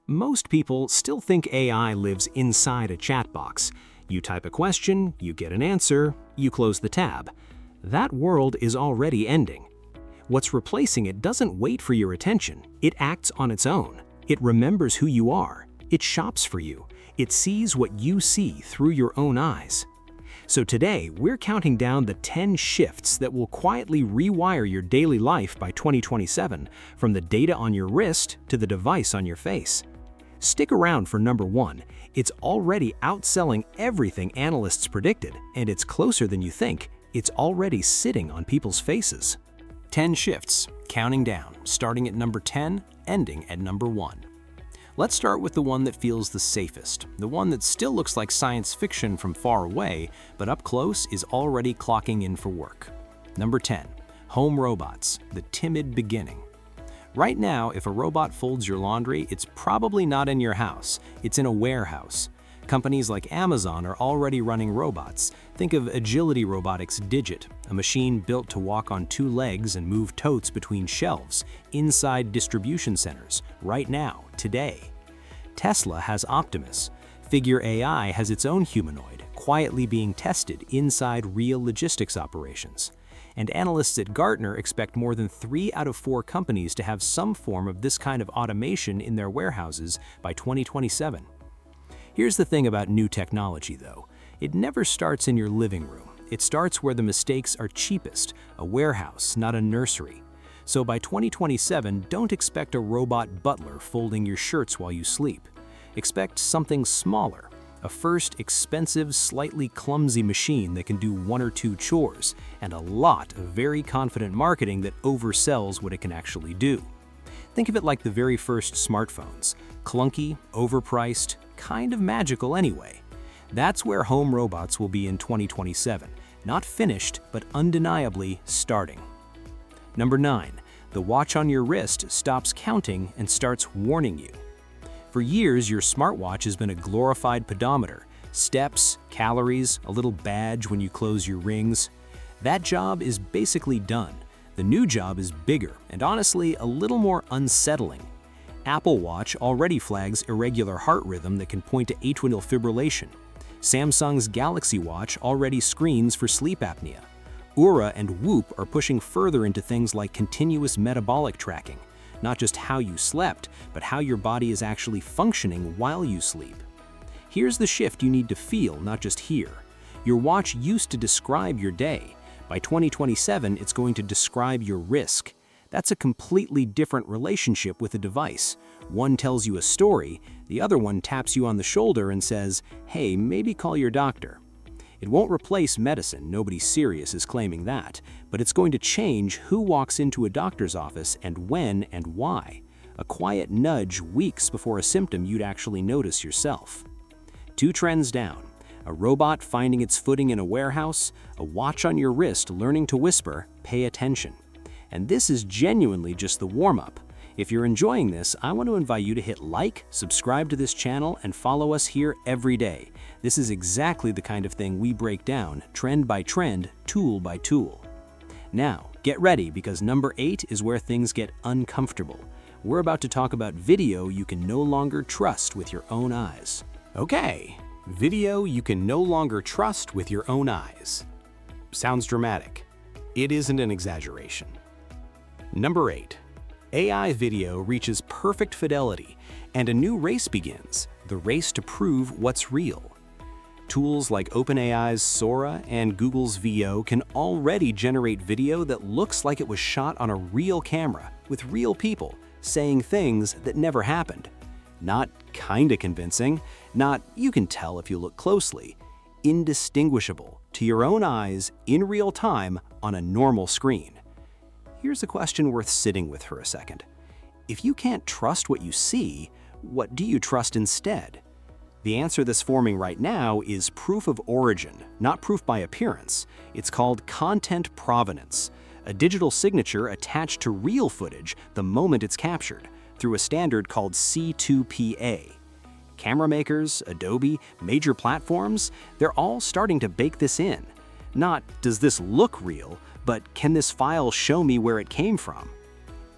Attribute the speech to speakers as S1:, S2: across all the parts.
S1: Most people still think AI lives inside a chat box. You type a question, you get an answer, you close the tab. That world is already ending. What's replacing it doesn't wait for your attention. It acts on its own. It remembers who you are. It shops for you. It sees what you see through your own eyes. So today, we're counting down the 10 shifts that will quietly rewire your daily life by 2027, from the data on your wrist to the device on your face. Stick around for number 1. It's already outselling everything analysts predicted, and it's closer than you think. It's already sitting on people's faces. 10 shifts, counting down, starting at number 10, ending at number 1. Let's start with the one that feels the safest, the one that still looks like science fiction from far away, but up close is already clocking in for work. Number 10, home robots, the timid beginning. Right now, if a robot folds your laundry, it's probably not in your house, it's in a warehouse. Companies like Amazon are already running robots. Think of Agility Robotics Digit, a machine built to walk on 2 legs and move totes between shelves inside distribution centers, right now, today. Tesla has Optimus. Figure AI has its own humanoid, quietly being tested inside real logistics operations. And analysts at Gartner expect more than 3 out of 4 companies to have some form of this kind of automation in their warehouses by 2027. Here's the thing about new technology, though. It never starts in your living room. It starts where the mistakes are cheapest, a warehouse, not a nursery. So by 2027, don't expect a robot butler folding your shirts while you sleep. Expect something smaller, a first expensive, slightly clumsy machine that can do 1 or 2 chores, and a lot of very confident marketing that oversells what it can actually do. Think of it like the very first smartphones. Clunky, overpriced, kind of magical anyway. That's where home robots will be in 2027. Not finished, but undeniably starting. Number 9. The watch on your wrist stops counting and starts warning you. For years, your smartwatch has been a glorified pedometer. Steps, calories, a little badge when you close your rings. That job is basically done. The new job is bigger and honestly a little more unsettling. Apple Watch already flags irregular heart rhythm that can point to atrial fibrillation. Samsung's Galaxy Watch already screens for sleep apnea. Oura and Whoop are pushing further into things like continuous metabolic tracking. Not just how you slept, but how your body is actually functioning while you sleep. Here's the shift you need to feel, not just hear. Your watch used to describe your day. By 2027, it's going to describe your risk. That's a completely different relationship with a device. One tells you a story, the other one taps you on the shoulder and says, "Hey, maybe call your doctor." It won't replace medicine, nobody serious is claiming that, but it's going to change who walks into a doctor's office and when and why. A quiet nudge weeks before a symptom you'd actually notice yourself. 2 trends down. A robot finding its footing in a warehouse, a watch on your wrist learning to whisper, "Pay attention." And this is genuinely just the warm-up. If you're enjoying this, I want to invite you to hit like, subscribe to this channel, and follow us here every day. This is exactly the kind of thing we break down, trend by trend, tool by tool. Now, get ready because number 8 is where things get uncomfortable. We're about to talk about video you can no longer trust with your own eyes. Okay, video you can no longer trust with your own eyes. Sounds dramatic. It isn't an exaggeration. Number 8. AI video reaches perfect fidelity, and a new race begins, the race to prove what's real. Tools like OpenAI's Sora and Google's VO can already generate video that looks like it was shot on a real camera, with real people, saying things that never happened. Not kinda convincing, not you can tell if you look closely. Indistinguishable, to your own eyes, in real time, on a normal screen. Here's a question worth sitting with for a second. If you can't trust what you see, what do you trust instead? The answer that's forming right now is proof of origin, not proof by appearance. It's called content provenance, a digital signature attached to real footage the moment it's captured, through a standard called C2PA. Camera makers, Adobe, major platforms, they're all starting to bake this in. Not, does this look real, but can this file show me where it came from?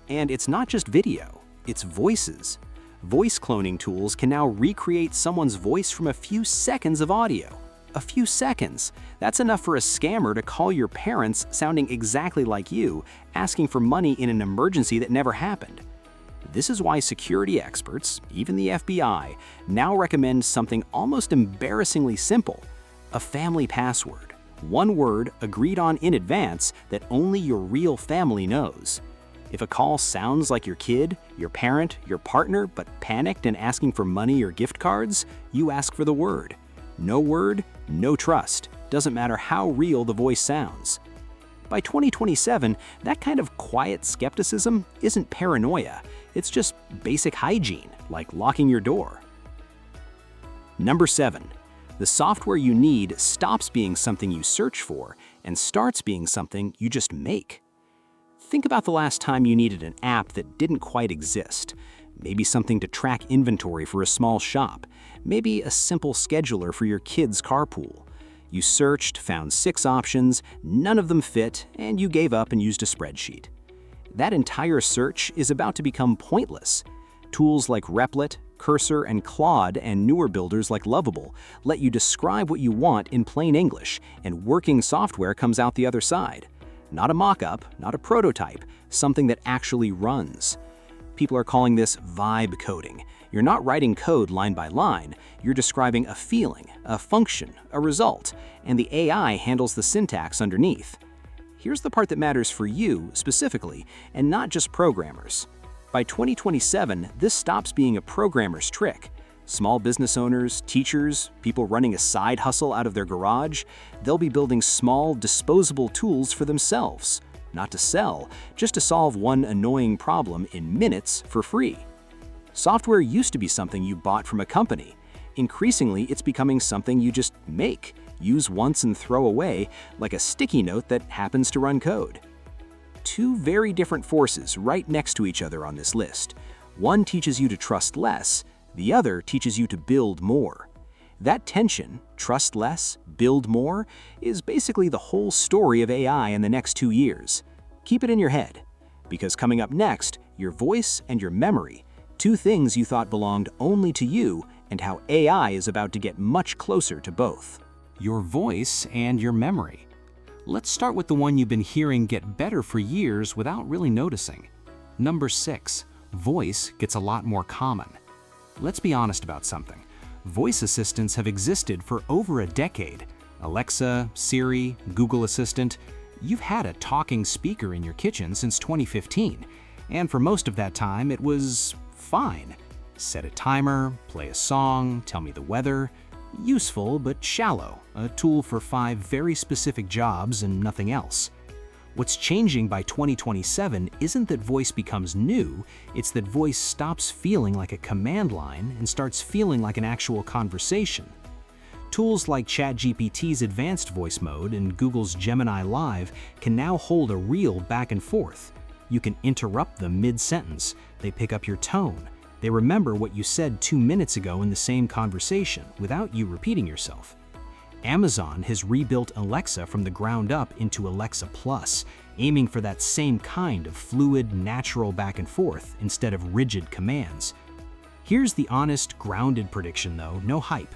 S1: And it's not just video, it's voices. Voice cloning tools can now recreate someone's voice from a few seconds of audio. A few seconds. That's enough for a scammer to call your parents sounding exactly like you, asking for money in an emergency that never happened. This is why security experts, even the FBI, now recommend something almost embarrassingly simple: a family password. One word agreed on in advance that only your real family knows. If a call sounds like your kid, your parent, your partner, but panicked and asking for money or gift cards, you ask for the word. No word, no trust. Doesn't matter how real the voice sounds. By 2027, that kind of quiet skepticism isn't paranoia. It's just basic hygiene, like locking your door. Number 7. The software you need stops being something you search for and starts being something you just make. Think about the last time you needed an app that didn't quite exist. Maybe something to track inventory for a small shop. Maybe a simple scheduler for your kids' carpool. You searched, found 6 options, none of them fit, and you gave up and used a spreadsheet. That entire search is about to become pointless. Tools like Replit, Cursor, and Claude, and newer builders like Lovable let you describe what you want in plain English, and working software comes out the other side. Not a mock-up, not a prototype, something that actually runs. People are calling this vibe coding. You're not writing code line by line, you're describing a feeling, a function, a result, and the AI handles the syntax underneath. Here's the part that matters for you, specifically, and not just programmers. By 2027, this stops being a programmer's trick. Small business owners, teachers, people running a side hustle out of their garage, they'll be building small, disposable tools for themselves. Not to sell, just to solve one annoying problem in minutes for free. Software used to be something you bought from a company. Increasingly, it's becoming something you just make, use once and throw away, like a sticky note that happens to run code. 2 very different forces right next to each other on this list. One teaches you to trust less, the other teaches you to build more. That tension, trust less, build more, is basically the whole story of AI in the next 2 years. Keep it in your head, because coming up next, your voice and your memory, 2 things you thought belonged only to you, and how AI is about to get much closer to both. Your voice and your memory. Let's start with the one you've been hearing get better for years without really noticing. Number 6. Voice gets a lot more common. Let's be honest about something. Voice assistants have existed for over a decade. Alexa, Siri, Google Assistant. You've had a talking speaker in your kitchen since 2015, and for most of that time it was fine. Set a timer, play a song, tell me the weather. Useful but shallow, a tool for 5 very specific jobs and nothing else. What's changing by 2027 isn't that voice becomes new, it's that voice stops feeling like a command line and starts feeling like an actual conversation. Tools like ChatGPT's advanced voice mode and Google's Gemini Live can now hold a real back and forth. You can interrupt them mid-sentence, they pick up your tone, they remember what you said 2 minutes ago in the same conversation without you repeating yourself. Amazon has rebuilt Alexa from the ground up into Alexa Plus, aiming for that same kind of fluid, natural back and forth instead of rigid commands. Here's the honest, grounded prediction though, no hype.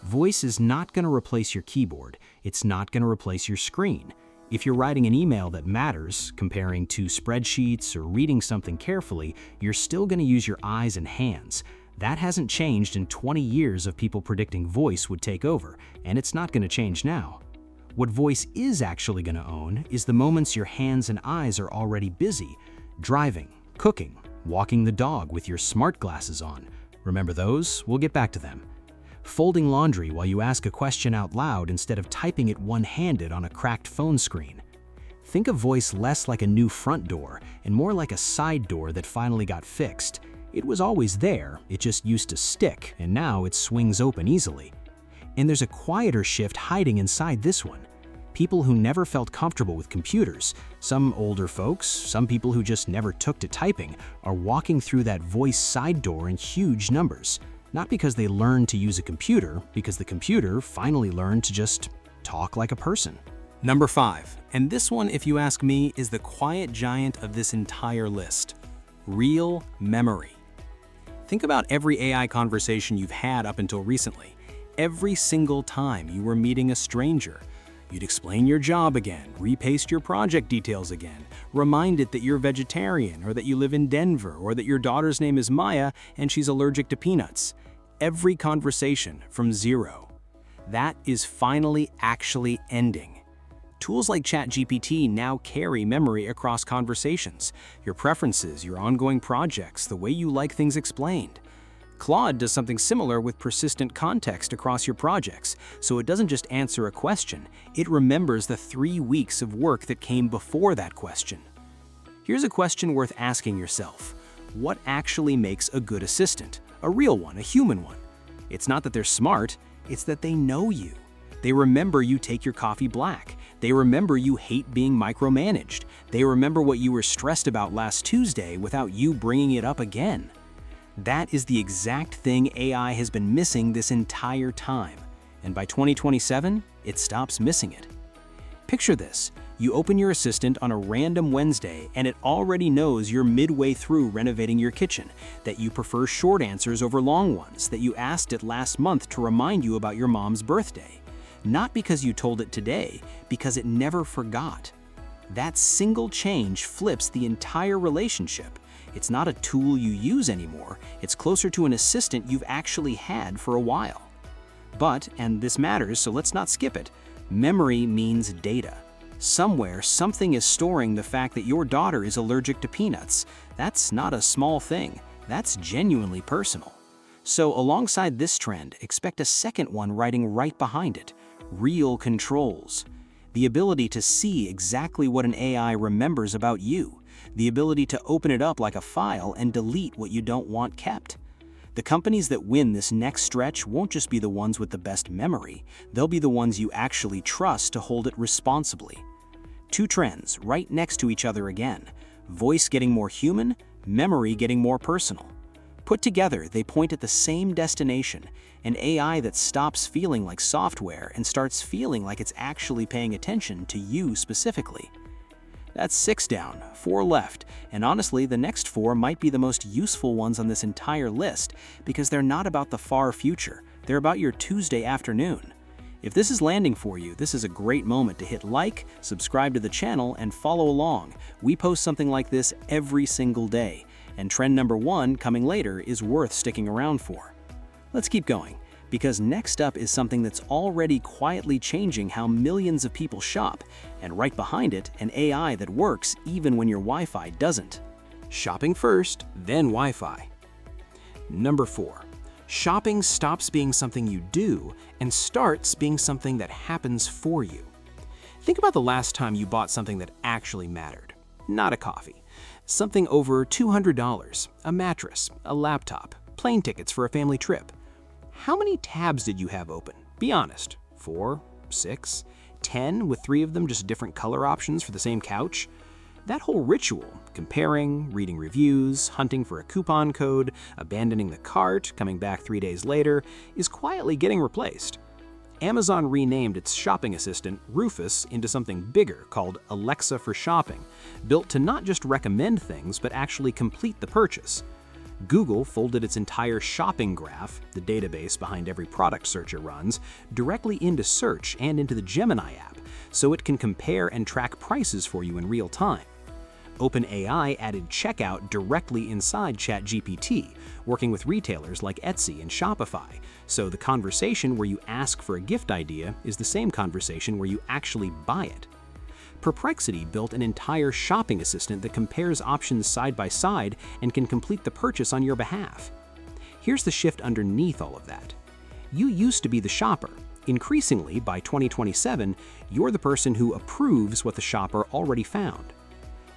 S1: Voice is not going to replace your keyboard. It's not going to replace your screen. If you're writing an email that matters, comparing 2 spreadsheets or reading something carefully, you're still going to use your eyes and hands. That hasn't changed in 20 years of people predicting voice would take over, and it's not going to change now. What voice is actually going to own is the moments your hands and eyes are already busy, driving, cooking, walking the dog with your smart glasses on. Remember those? We'll get back to them. Folding laundry while you ask a question out loud instead of typing it one-handed on a cracked phone screen. Think of voice less like a new front door and more like a side door that finally got fixed. It was always there, it just used to stick, and now it swings open easily. And there's a quieter shift hiding inside this one. People who never felt comfortable with computers, some older folks, some people who just never took to typing, are walking through that voice side door in huge numbers. Not because they learned to use a computer, because the computer finally learned to just talk like a person. Number 5, and this one, if you ask me, is the quiet giant of this entire list. Real memory. Think about every AI conversation you've had up until recently. Every single time you were meeting a stranger, you'd explain your job again, repaste your project details again, remind it that you're vegetarian or that you live in Denver or that your daughter's name is Maya and she's allergic to peanuts. Every conversation from zero. That is finally actually ending. Tools like ChatGPT now carry memory across conversations, your preferences, your ongoing projects, the way you like things explained. Claude does something similar with persistent context across your projects, so it doesn't just answer a question, it remembers the 3 weeks of work that came before that question. Here's a question worth asking yourself. What actually makes a good assistant? A real one, a human one. It's not that they're smart, it's that they know you. They remember you take your coffee black. They remember you hate being micromanaged. They remember what you were stressed about last Tuesday without you bringing it up again. That is the exact thing AI has been missing this entire time. And by 2027, it stops missing it. Picture this. You open your assistant on a random Wednesday and it already knows you're midway through renovating your kitchen, that you prefer short answers over long ones, that you asked it last month to remind you about your mom's birthday. Not because you told it today, because it never forgot. That single change flips the entire relationship. It's not a tool you use anymore, it's closer to an assistant you've actually had for a while. But, and this matters, so let's not skip it, memory means data. Somewhere, something is storing the fact that your daughter is allergic to peanuts. That's not a small thing, that's genuinely personal. So alongside this trend, expect a second one riding right behind it. Real controls. The ability to see exactly what an AI remembers about you. The ability to open it up like a file and delete what you don't want kept. The companies that win this next stretch won't just be the ones with the best memory, they'll be the ones you actually trust to hold it responsibly. Two trends right next to each other again. Voice getting more human, memory getting more personal. Put together, they point at the same destination, an AI that stops feeling like software and starts feeling like it's actually paying attention to you specifically. That's 6 down, 4 left, and honestly, the next 4 might be the most useful ones on this entire list because they're not about the far future, they're about your Tuesday afternoon. If this is landing for you, this is a great moment to hit like, subscribe to the channel, and follow along. We post something like this every single day. And trend number 1 coming later is worth sticking around for. Let's keep going, because next up is something that's already quietly changing how millions of people shop, and right behind it, an AI that works even when your Wi-Fi doesn't. Shopping first, then Wi-Fi. Number 4. Shopping stops being something you do and starts being something that happens for you. Think about the last time you bought something that actually mattered. Not a coffee. Something over $200, a mattress, a laptop, plane tickets for a family trip. How many tabs did you have open? Be honest. 4, 6, 10, with 3 of them just different color options for the same couch? That whole ritual, comparing, reading reviews, hunting for a coupon code, abandoning the cart, coming back 3 days later, is quietly getting replaced. Amazon renamed its shopping assistant, Rufus, into something bigger called Alexa for Shopping, built to not just recommend things, but actually complete the purchase. Google folded its entire shopping graph, the database behind every product search it runs, directly into search and into the Gemini app, so it can compare and track prices for you in real time. OpenAI added checkout directly inside ChatGPT, working with retailers like Etsy and Shopify, so the conversation where you ask for a gift idea is the same conversation where you actually buy it. Perplexity built an entire shopping assistant that compares options side by side and can complete the purchase on your behalf. Here's the shift underneath all of that. You used to be the shopper. Increasingly, by 2027, you're the person who approves what the shopper already found.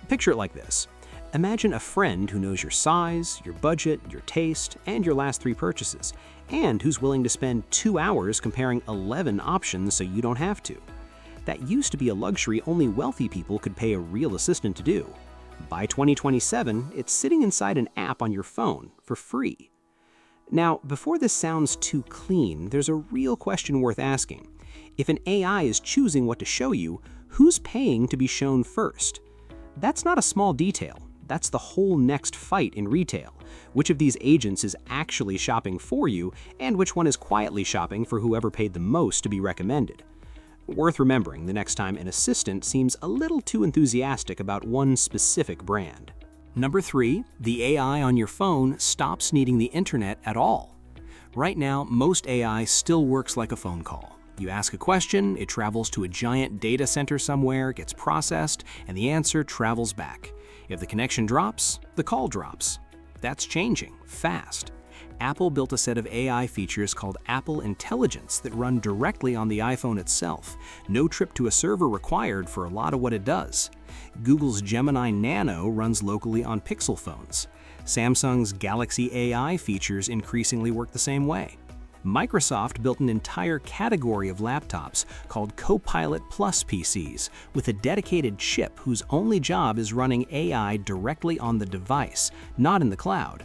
S1: Picture it like this. Imagine a friend who knows your size, your budget, your taste, and your last 3 purchases, and who's willing to spend 2 hours comparing 11 options so you don't have to. That used to be a luxury only wealthy people could pay a real assistant to do. By 2027, it's sitting inside an app on your phone for free. Now, before this sounds too clean, there's a real question worth asking. If an AI is choosing what to show you, who's paying to be shown first? That's not a small detail, That's the whole next fight in retail. Which of these agents is actually shopping for you, and which one is quietly shopping for whoever paid the most to be recommended? Worth remembering the next time an assistant seems a little too enthusiastic about one specific brand. Number 3, the AI on your phone stops needing the internet at all. Right now, most AI still works like a phone call. You ask a question, it travels to a giant data center somewhere, gets processed, and the answer travels back. If the connection drops, the call drops. That's changing, fast. Apple built a set of AI features called Apple Intelligence that run directly on the iPhone itself. No trip to a server required for a lot of what it does. Google's Gemini Nano runs locally on Pixel phones. Samsung's Galaxy AI features increasingly work the same way. Microsoft built an entire category of laptops called Copilot Plus PCs with a dedicated chip whose only job is running AI directly on the device, not in the cloud.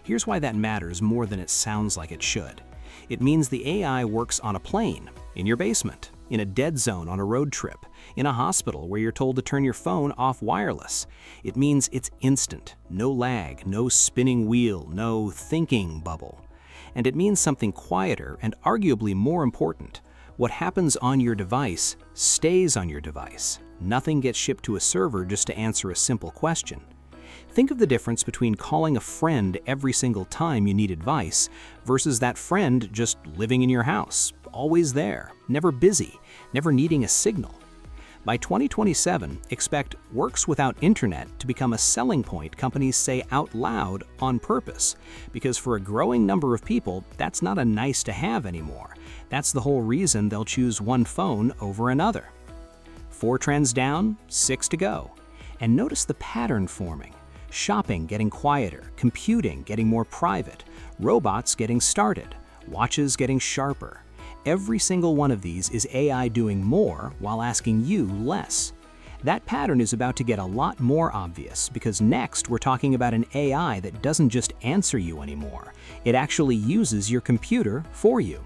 S1: Here's why that matters more than it sounds like it should. It means the AI works on a plane, in your basement, in a dead zone on a road trip, in a hospital where you're told to turn your phone off wireless. It means it's instant, no lag, no spinning wheel, no thinking bubble. And it means something quieter and arguably more important. What happens on your device stays on your device. Nothing gets shipped to a server just to answer a simple question. Think of the difference between calling a friend every single time you need advice versus that friend just living in your house, always there, never busy, never needing a signal. By 2027, expect works without internet to become a selling point companies say out loud on purpose, because for a growing number of people, that's not a nice to have anymore. That's the whole reason they'll choose one phone over another. 4 trends down, 6 to go. And notice the pattern forming. Shopping getting quieter, computing getting more private, robots getting started, watches getting sharper. Every single one of these is AI doing more while asking you less. That pattern is about to get a lot more obvious because next we're talking about an AI that doesn't just answer you anymore. It actually uses your computer for you.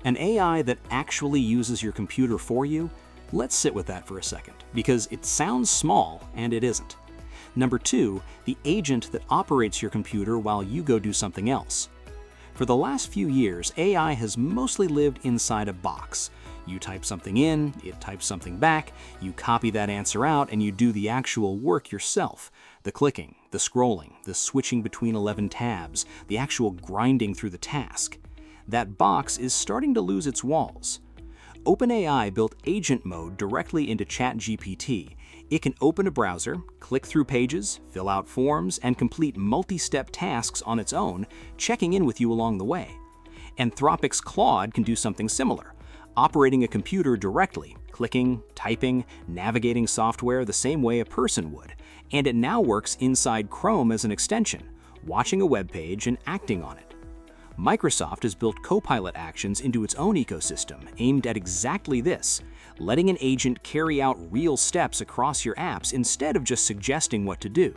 S1: An AI that actually uses your computer for you? Let's sit with that for a second, because it sounds small and it isn't. Number 2, the agent that operates your computer while you go do something else. For the last few years, AI has mostly lived inside a box. You type something in, it types something back, you copy that answer out, and you do the actual work yourself. The clicking, the scrolling, the switching between 11 tabs, the actual grinding through the task. That box is starting to lose its walls. OpenAI built agent mode directly into ChatGPT. It can open a browser, click through pages, fill out forms, and complete multi-step tasks on its own, checking in with you along the way. Anthropic's Claude can do something similar, operating a computer directly, clicking, typing, navigating software the same way a person would. And it now works inside Chrome as an extension, watching a web page and acting on it. Microsoft has built Copilot actions into its own ecosystem aimed at exactly this, letting an agent carry out real steps across your apps instead of just suggesting what to do.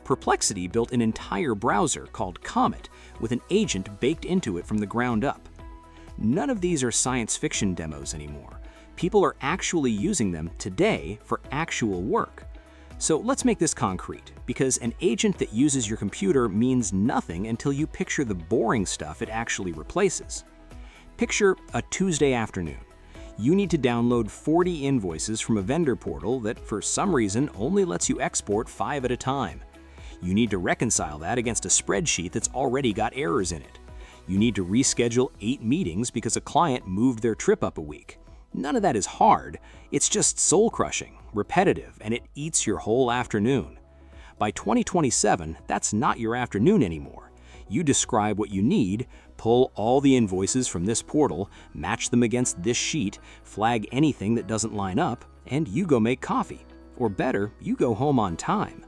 S1: Perplexity built an entire browser called Comet with an agent baked into it from the ground up. None of these are science fiction demos anymore. People are actually using them today for actual work. So let's make this concrete, because an agent that uses your computer means nothing until you picture the boring stuff it actually replaces. Picture a Tuesday afternoon. You need to download 40 invoices from a vendor portal that for some reason only lets you export 5 at a time. You need to reconcile that against a spreadsheet that's already got errors in it. You need to reschedule 8 meetings because a client moved their trip up a week. None of that is hard, it's just soul-crushing, repetitive, and it eats your whole afternoon. By 2027, that's not your afternoon anymore. You describe what you need, pull all the invoices from this portal, match them against this sheet, flag anything that doesn't line up, and you go make coffee. Or better, you go home on time.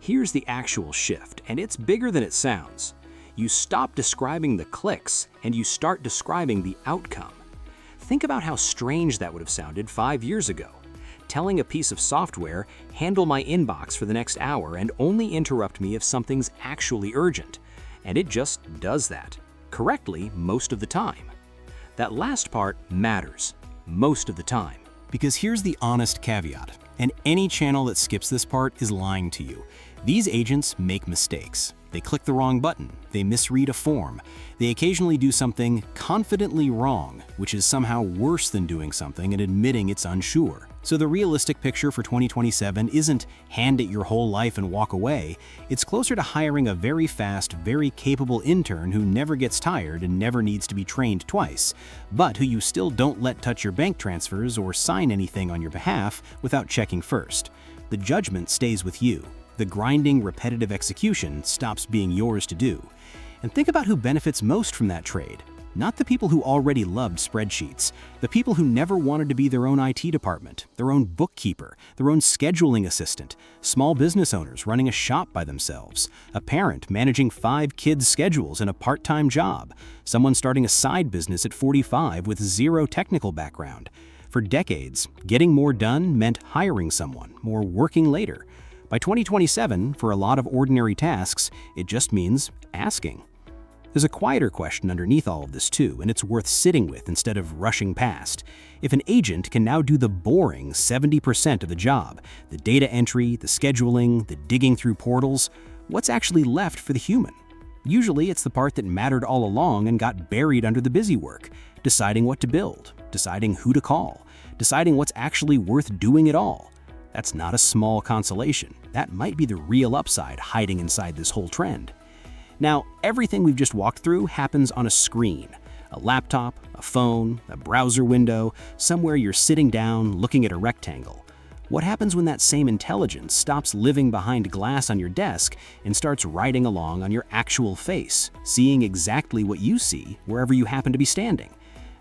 S1: Here's the actual shift, and it's bigger than it sounds. You stop describing the clicks, and you start describing the outcome. Think about how strange that would have sounded 5 years ago. Telling a piece of software, handle my inbox for the next hour and only interrupt me if something's actually urgent. And it just does that, correctly most of the time. That last part matters, most of the time. Because here's the honest caveat. And any channel that skips this part is lying to you. These agents make mistakes. They click the wrong button, they misread a form, they occasionally do something confidently wrong, which is somehow worse than doing something and admitting it's unsure. So the realistic picture for 2027 isn't hand it your whole life and walk away. It's closer to hiring a very fast, very capable intern who never gets tired and never needs to be trained twice, but who you still don't let touch your bank transfers or sign anything on your behalf without checking first. The judgment stays with you. The grinding, repetitive execution stops being yours to do. And think about who benefits most from that trade. Not the people who already loved spreadsheets, the people who never wanted to be their own IT department, their own bookkeeper, their own scheduling assistant, small business owners running a shop by themselves, a parent managing 5 kids' schedules in a part-time job, someone starting a side business at 45 with zero technical background. For decades, getting more done meant hiring someone or working later. By 2027, for a lot of ordinary tasks, it just means asking. There's a quieter question underneath all of this too, and it's worth sitting with instead of rushing past. If an agent can now do the boring 70% of the job, the data entry, the scheduling, the digging through portals, what's actually left for the human? Usually it's the part that mattered all along and got buried under the busy work, deciding what to build, deciding who to call, deciding what's actually worth doing at all. That's not a small consolation. That might be the real upside hiding inside this whole trend. Now, everything we've just walked through happens on a screen. A laptop, a phone, a browser window, somewhere you're sitting down looking at a rectangle. What happens when that same intelligence stops living behind glass on your desk and starts riding along on your actual face, seeing exactly what you see wherever you happen to be standing?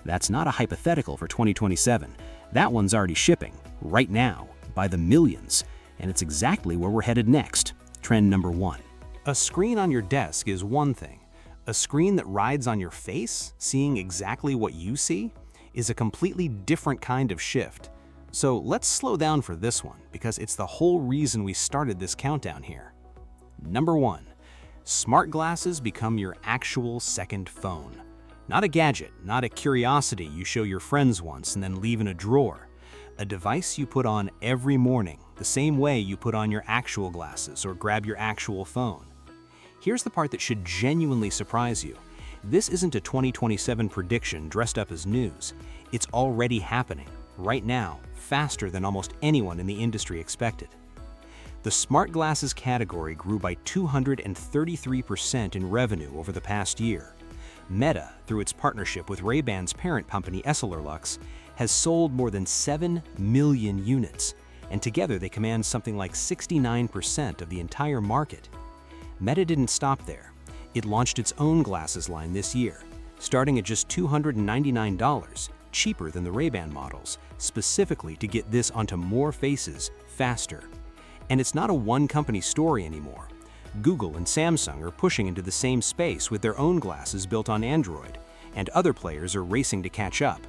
S1: That's not a hypothetical for 2027. That one's already shipping, right now, by the millions, and it's exactly where we're headed next. Trend number 1. A screen on your desk is one thing. A screen that rides on your face, seeing exactly what you see, is a completely different kind of shift. So let's slow down for this one, because it's the whole reason we started this countdown here. Number 1. Smart glasses become your actual second phone. Not a gadget, not a curiosity you show your friends once and then leave in a drawer. A device you put on every morning, the same way you put on your actual glasses or grab your actual phone. Here's the part that should genuinely surprise you. This isn't a 2027 prediction dressed up as news. It's already happening, right now, faster than almost anyone in the industry expected. The smart glasses category grew by 233% in revenue over the past year. Meta, through its partnership with Ray-Ban's parent company Essilorlux, has sold more than 7 million units, and together they command something like 69% of the entire market. Meta didn't stop there. It launched its own glasses line this year, starting at just $299, cheaper than the Ray-Ban models, specifically to get this onto more faces faster. And it's not a one-company story anymore. Google and Samsung are pushing into the same space with their own glasses built on Android, and other players are racing to catch up.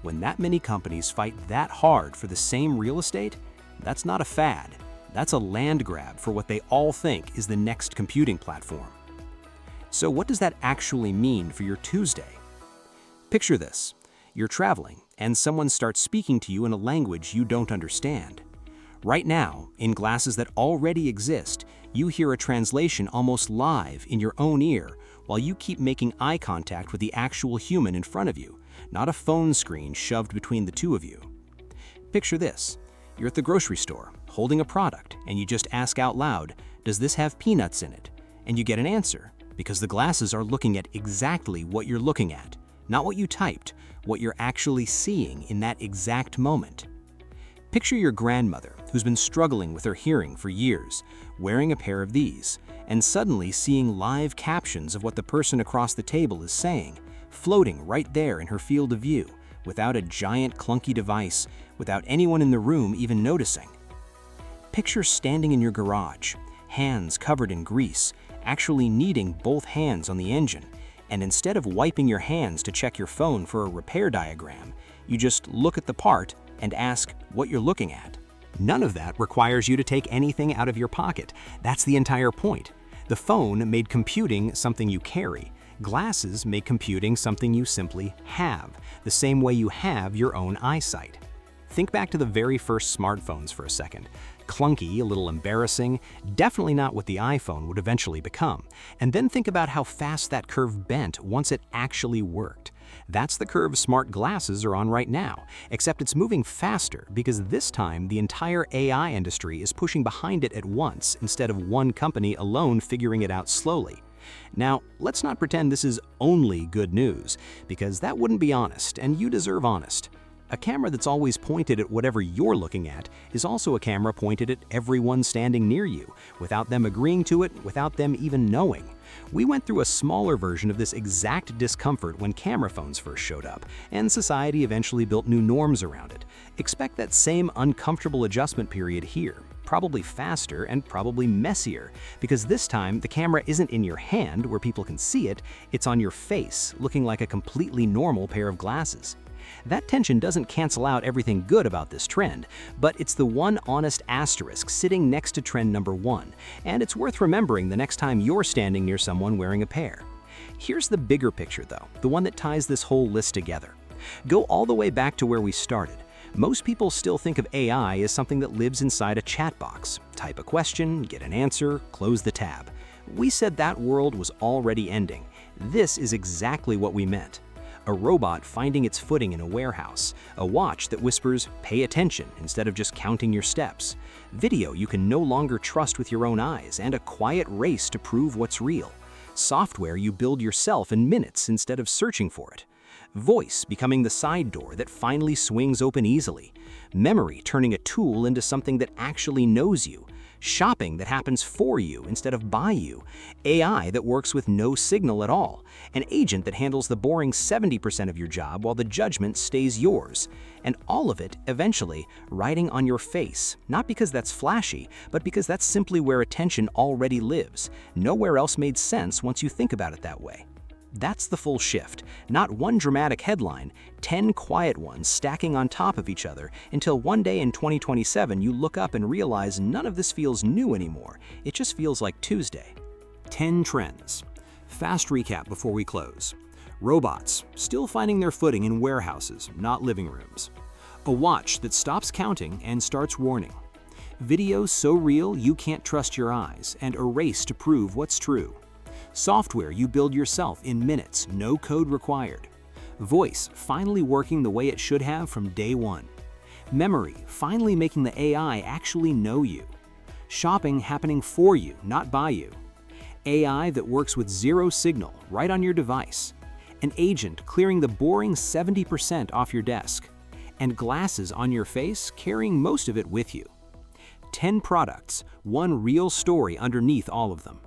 S1: When that many companies fight that hard for the same real estate, that's not a fad. That's a land grab for what they all think is the next computing platform. So what does that actually mean for your Tuesday? Picture this. You're traveling, and someone starts speaking to you in a language you don't understand. Right now, in glasses that already exist, you hear a translation almost live in your own ear while you keep making eye contact with the actual human in front of you, not a phone screen shoved between the two of you. Picture this. You're at the grocery store, holding a product, and you just ask out loud, "Does this have peanuts in it?" And you get an answer, because the glasses are looking at exactly what you're looking at, not what you typed, what you're actually seeing in that exact moment. Picture your grandmother, who's been struggling with her hearing for years, wearing a pair of these, and suddenly seeing live captions of what the person across the table is saying, floating right there in her field of view, without a giant clunky device, without anyone in the room even noticing. Picture standing in your garage, hands covered in grease, actually needing both hands on the engine, and instead of wiping your hands to check your phone for a repair diagram, you just look at the part and ask what you're looking at. None of that requires you to take anything out of your pocket. That's the entire point. The phone made computing something you carry. Glasses make computing something you simply have, the same way you have your own eyesight. Think back to the very first smartphones for a second. Clunky, a little embarrassing, definitely not what the iPhone would eventually become. And then think about how fast that curve bent once it actually worked. That's the curve smart glasses are on right now, except it's moving faster because this time the entire AI industry is pushing behind it at once instead of one company alone figuring it out slowly. Now, let's not pretend this is only good news, because that wouldn't be honest, and you deserve honest. A camera that's always pointed at whatever you're looking at is also a camera pointed at everyone standing near you, without them agreeing to it, without them even knowing. We went through a smaller version of this exact discomfort when camera phones first showed up, and society eventually built new norms around it. Expect that same uncomfortable adjustment period here, probably faster and probably messier, because this time the camera isn't in your hand where people can see it, it's on your face, looking like a completely normal pair of glasses. That tension doesn't cancel out everything good about this trend, but it's the one honest asterisk sitting next to trend number 1, and it's worth remembering the next time you're standing near someone wearing a pair. Here's the bigger picture though, the one that ties this whole list together. Go all the way back to where we started. Most people still think of AI as something that lives inside a chat box. Type a question, get an answer, close the tab. We said that world was already ending. This is exactly what we meant. A robot finding its footing in a warehouse, a watch that whispers, "Pay attention," instead of just counting your steps, video you can no longer trust with your own eyes, and a quiet race to prove what's real, software you build yourself in minutes instead of searching for it, voice becoming the side door that finally swings open easily, memory turning a tool into something that actually knows you, shopping that happens for you instead of by you, AI that works with no signal at all, an agent that handles the boring 70% of your job while the judgment stays yours, and all of it, eventually, riding on your face, not because that's flashy, but because that's simply where attention already lives. Nowhere else made sense once you think about it that way. That's the full shift, not one dramatic headline, 10 quiet ones stacking on top of each other until one day in 2027 you look up and realize none of this feels new anymore, it just feels like Tuesday. 10 trends. Fast recap before we close. Robots, still finding their footing in warehouses, not living rooms. A watch that stops counting and starts warning. Video so real you can't trust your eyes, and a race to prove what's true. Software you build yourself in minutes, no code required. Voice finally working the way it should have from day one. Memory finally making the AI actually know you. Shopping happening for you, not by you. AI that works with zero signal right on your device. An agent clearing the boring 70% off your desk. And glasses on your face carrying most of it with you. 10 products, one real story underneath all of them.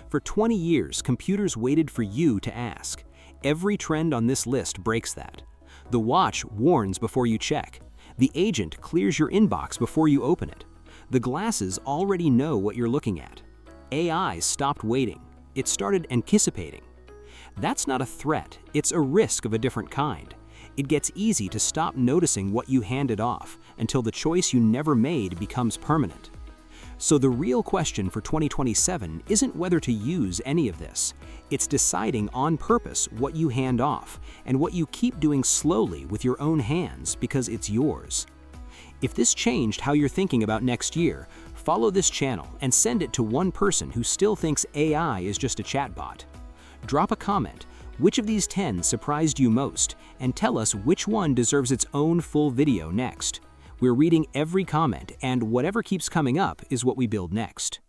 S1: For 20 years, computers waited for you to ask. Every trend on this list breaks that. The watch warns before you check. The agent clears your inbox before you open it. The glasses already know what you're looking at. AI stopped waiting. It started anticipating. That's not a threat, it's a risk of a different kind. It gets easy to stop noticing what you handed off until the choice you never made becomes permanent. So the real question for 2027 isn't whether to use any of this. It's deciding on purpose what you hand off and what you keep doing slowly with your own hands because it's yours. If this changed how you're thinking about next year, follow this channel and send it to one person who still thinks AI is just a chatbot. Drop a comment. Which of these 10 surprised you most? And tell us which one deserves its own full video next. We're reading every comment, and whatever keeps coming up is what we build next.